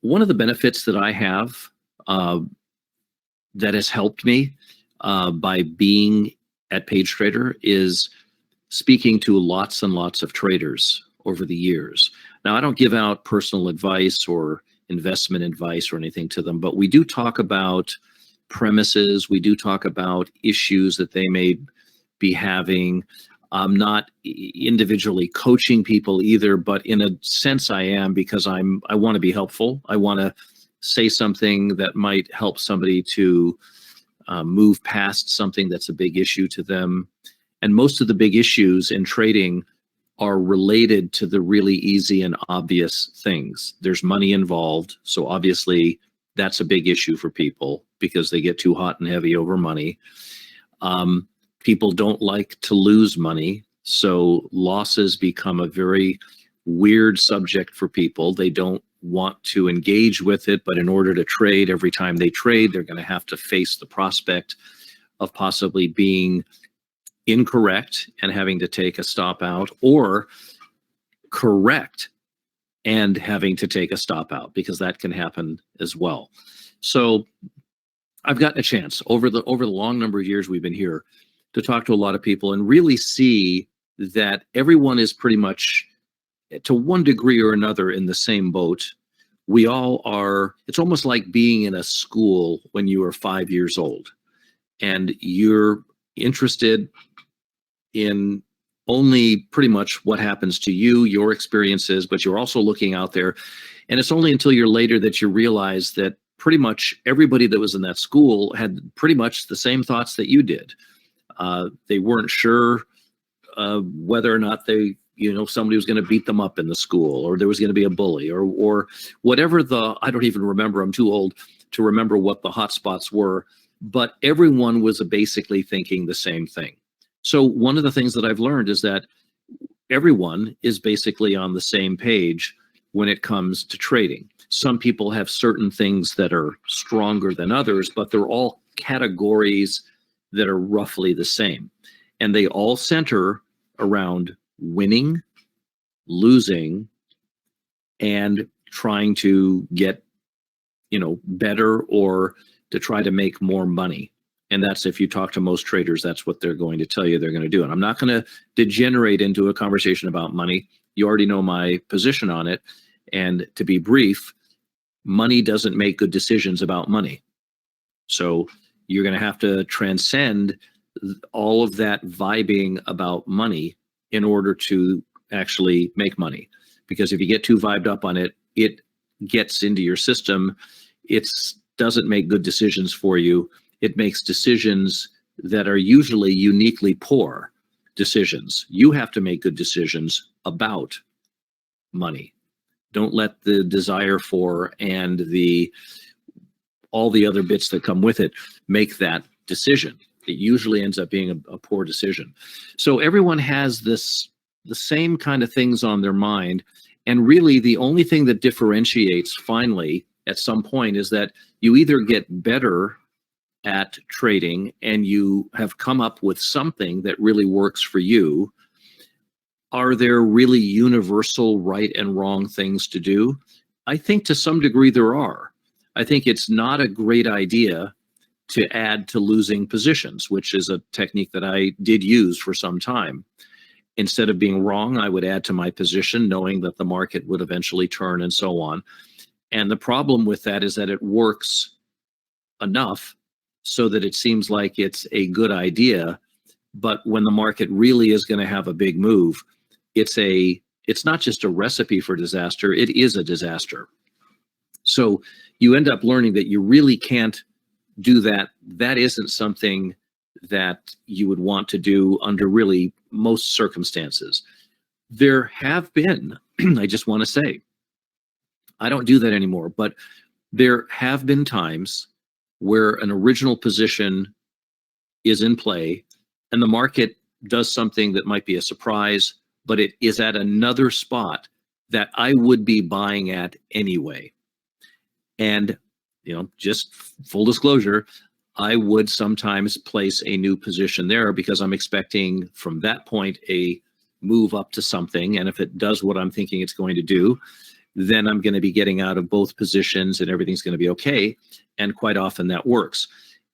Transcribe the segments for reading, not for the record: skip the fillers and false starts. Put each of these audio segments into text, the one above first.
one of the benefits that I have that has helped me by being at Pagetrader is speaking to lots and lots of traders over the years. Now, I don't give out personal advice or investment advice or anything to them, but we do talk about premises. We do talk about issues that they may be having. I'm not individually coaching people either, but in a sense I am, because I want to be helpful. I want to say something that might help somebody to move past something that's a big issue to them. And most of the big issues in trading are related to the really easy and obvious things. There's money involved, so obviously that's a big issue for people because they get too hot and heavy over money. People don't like to lose money, so losses become a very weird subject for people. They don't want to engage with it, but in order to trade, every time they trade, they're going to have to face the prospect of possibly being incorrect and having to take a stop out, or correct and having to take a stop out, because that can happen as well. So I've gotten a chance over the long number of years we've been here to talk to a lot of people and really see that everyone is pretty much, to one degree or another, in the same boat. We all are. It's almost like being in a school when you are 5 years old and you're interested in only pretty much what happens to you, your experiences, but you're also looking out there. And it's only until you're later that you realize that pretty much everybody that was in that school had pretty much the same thoughts that you did. They weren't sure whether or not somebody was going to beat them up in the school, or there was going to be a bully, or whatever I don't even remember. I'm too old to remember what the hot spots were, but everyone was basically thinking the same thing. So one of the things that I've learned is that everyone is basically on the same page when it comes to trading. Some people have certain things that are stronger than others, but they're all categories that are roughly the same. And they all center around winning, losing, and trying to get, better, or to try to make more money. And that's, if you talk to most traders, that's what they're going to tell you they're going to do. And I'm not going to degenerate into a conversation about money. You already know my position on it. And to be brief, money doesn't make good decisions about money. So you're going to have to transcend all of that vibing about money in order to actually make money. Because if you get too vibed up on it, it gets into your system. It doesn't make good decisions for you. It makes decisions that are usually uniquely poor decisions. You have to make good decisions about money. Don't let the desire for and all the other bits that come with it make that decision. It usually ends up being a poor decision. So everyone has the same kind of things on their mind. And really the only thing that differentiates finally at some point is that you either get better at trading and you have come up with something that really works for you. Are there really universal right and wrong things to do? I think to some degree there are. I think it's not a great idea to add to losing positions, which is a technique that I did use for some time. Instead of being wrong, I would add to my position, knowing that the market would eventually turn and so on. And the problem with that is that it works enough so that it seems like it's a good idea. But when the market really is going to have a big move, it's not just a recipe for disaster, it is a disaster. So you end up learning that you really can't do that. That isn't something that you would want to do under really most circumstances. There have been, I just want to say, I don't do that anymore, but there have been times where an original position is in play and the market does something that might be a surprise, but it is at another spot that I would be buying at anyway. And, just full disclosure, I would sometimes place a new position there because I'm expecting from that point a move up to something. And if it does what I'm thinking it's going to do, then I'm going to be getting out of both positions and everything's going to be okay. And quite often that works.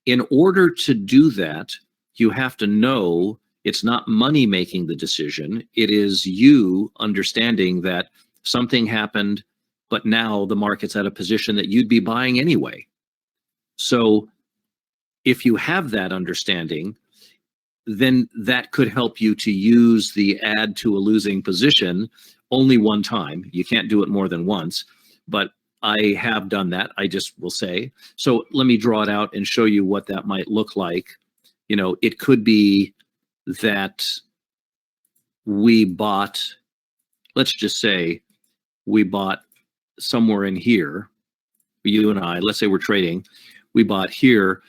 In order to do that, you have to know it's not money making the decision. It is you understanding that something happened, but now the market's at a position that you'd be buying anyway. So if you have that understanding, then that could help you to use the add to a losing position only one time. You can't do it more than once, but I have done that, I just will say. So let me draw it out and show you what that might look like. You know, it could be that we bought, let's just say we bought somewhere in here, you and I, let's say we're trading, we bought here,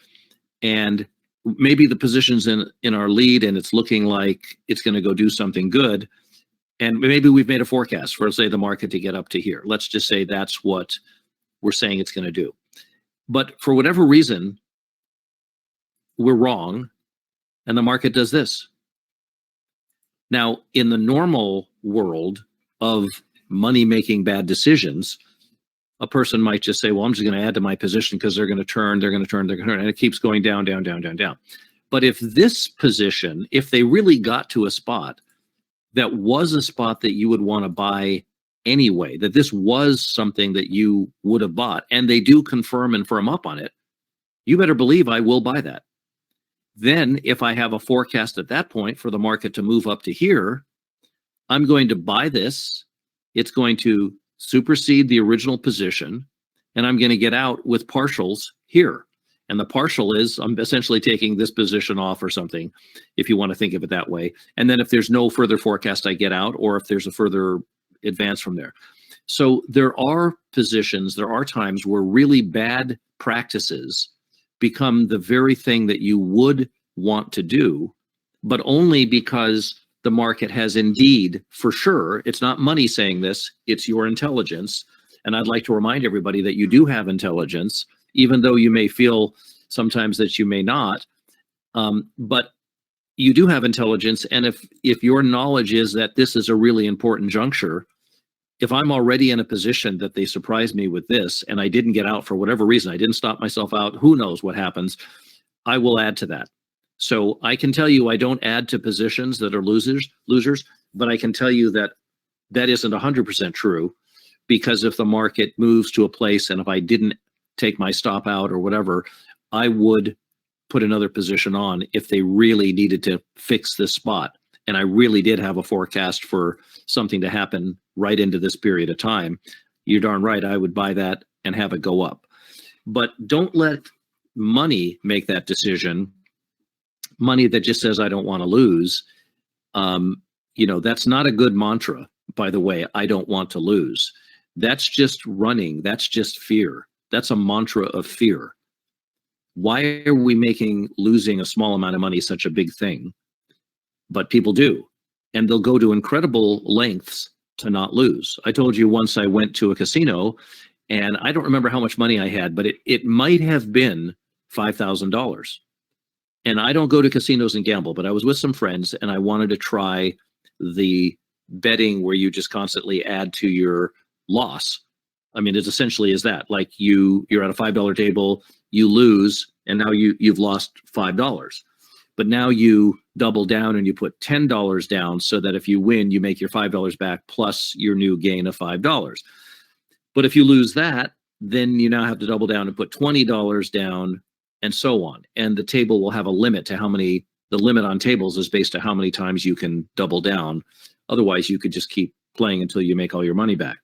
and maybe the position's in our lead and it's looking like it's going to go do something good. And maybe we've made a forecast for, say, the market to get up to here. Let's just say that's what we're saying it's going to do. But for whatever reason, we're wrong, and the market does this. Now, in the normal world of money making bad decisions, a person might just say, well, I'm just going to add to my position because they're going to turn, and it keeps going down, down, down, down, down. But if this position, if they really got to a spot that was a spot that you would want to buy anyway, that this was something that you would have bought, and they do confirm and firm up on it, you better believe I will buy that. Then if I have a forecast at that point for the market to move up to here, I'm going to buy this. It's going to supersede the original position, and I'm going to get out with partials here. And the partial is I'm essentially taking this position off or something, if you want to think of it that way. And then if there's no further forecast, I get out, or if there's a further advance from there. So there are positions, there are times where really bad practices become the very thing that you would want to do, but only because the market has indeed, for sure, it's not money saying this, it's your intelligence. And I'd like to remind everybody that you do have intelligence, even though you may feel sometimes that you may not, but you do have intelligence. And if your knowledge is that this is a really important juncture, if I'm already in a position that they surprised me with this and I didn't get out for whatever reason, I didn't stop myself out, who knows what happens, I will add to that. So I can tell you I don't add to positions that are losers, but I can tell you that that isn't 100% true, because if the market moves to a place and if I didn't take my stop out or whatever, I would put another position on if they really needed to fix this spot. And I really did have a forecast for something to happen right into this period of time. You're darn right, I would buy that and have it go up. But don't let money make that decision. Money that just says, I don't want to lose. That's not a good mantra, by the way, I don't want to lose. That's just running. That's just fear. That's a mantra of fear. Why are we making losing a small amount of money such a big thing? But people do. And they'll go to incredible lengths to not lose. I told you once I went to a casino, and I don't remember how much money I had, but it might have been $5,000. And I don't go to casinos and gamble, but I was with some friends and I wanted to try the betting where you just constantly add to your loss. I mean, it essentially is that, like you're at a $5 table, you lose, and now you've lost $5. But now you double down and you put $10 down so that if you win, you make your $5 back plus your new gain of $5. But if you lose that, then you now have to double down and put $20 down, and so on. And the table will have a limit to the limit on tables is based on how many times you can double down. Otherwise, you could just keep playing until you make all your money back.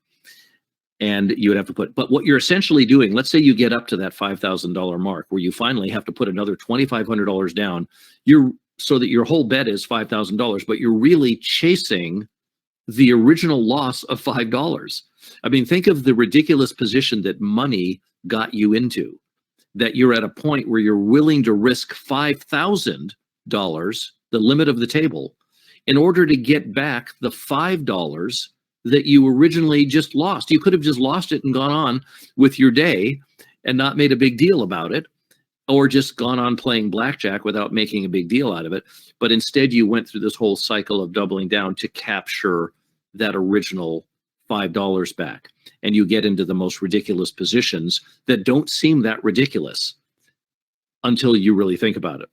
And you would have to but what you're essentially doing, let's say you get up to that $5,000 mark where you finally have to put another $2,500 down, so that your whole bet is $5,000, but you're really chasing the original loss of $5. I mean, think of the ridiculous position that money got you into, that you're at a point where you're willing to risk $5,000, the limit of the table, in order to get back the $5 that you originally just lost. You could have just lost it and gone on with your day and not made a big deal about it, or just gone on playing blackjack without making a big deal out of it. But instead you went through this whole cycle of doubling down to capture that original $5 back. And you get into the most ridiculous positions that don't seem that ridiculous until you really think about it.